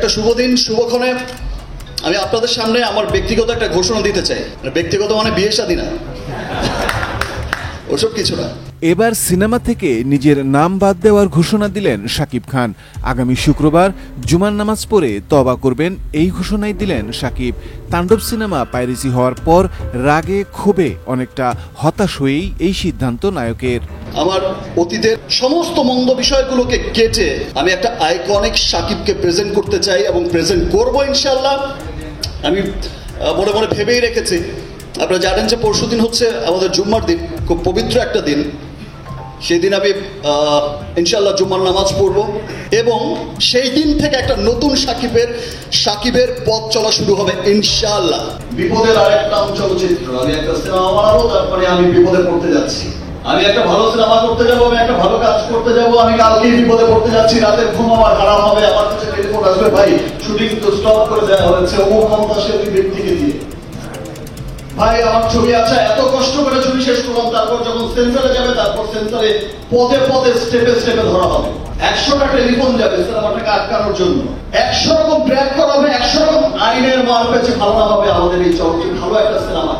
একটা শুভ দিন, শুভক্ষণে আমি আপনাদের সামনে আমার ব্যক্তিগত একটা ঘোষণা দিতে চাই। ব্যক্তিগত মানে বিয়ে শাদী না, ওসব কিছু না। এবার সিনেমা থেকে নিজের নাম বাদ দেওয়ার ঘোষণা দিলেন শাকিব খান। আগামী শুক্রবার জুমার নামাজ পড়ে তওবা করবেন, এই ঘোষণাই দিলেন শাকিব। তাণ্ডব সিনেমা পাইরেসি হওয়ার পর রাগে ক্ষোভে অনেকটা হতাশ হয়েই এই সিদ্ধান্ত নায়কের। আমার অতীতের সমস্ত মন্দ বিষয়গুলোকে কেটে আমি একটা আইকনিক শাকিবকে প্রেজেন্ট করতে চাই এবং প্রেজেন্ট করবো ইনশাল্লাহ। আমি মনে মনে ভেবেই রেখেছি, আপনারা জানেন যে পরশুদিন হচ্ছে আমাদের জুম্মার দিন, খুব পবিত্র একটা দিন। সেই দিন আমি ইনশাল্লাহ জুম্মার নামাজ পড়ব এবং সেই দিন থেকে একটা নতুন সাকিবের পথ চলা শুরু হবে ইনশাল্লাহ। বিপদের আরেকটা চলচ্চিত্র, আমি একটা সিনেমা বানাবো, তারপরে আমি বিপদে পড়তে যাচ্ছি। আমি একটা ভালো সিনেমা করতে যাবো, আমি একটা ভালো কাজ করতে যাবো, আমি কালকেই বিপদে পড়তে যাচ্ছি। রাতের ঘুম আমার হারাম হবে, আমার কাছে টেলিফোন আসবে, ভাই শুটিং তো স্টপ করে দেওয়া হয়েছে অমুক ক্ষমতাশালী ব্যক্তিকে দিয়ে। ভাই আমার ছবি আছে, এত কষ্ট করে ছবি শেষ করলাম, তারপর যখন সেন্সারে যাবে, তারপর সেন্সারে পদে পদে স্টেপে স্টেপে ধরা হবে। 100টা টেলিফোন যাবে সিনেমাটাকে আটকানোর জন্য, 100 রকম ট্র্যাক করা হবে, 100 রকম আইনের মার পেছে ভালো না হবে আমাদের এই চলচ্চিত্র, ভালো একটা সিনেমা।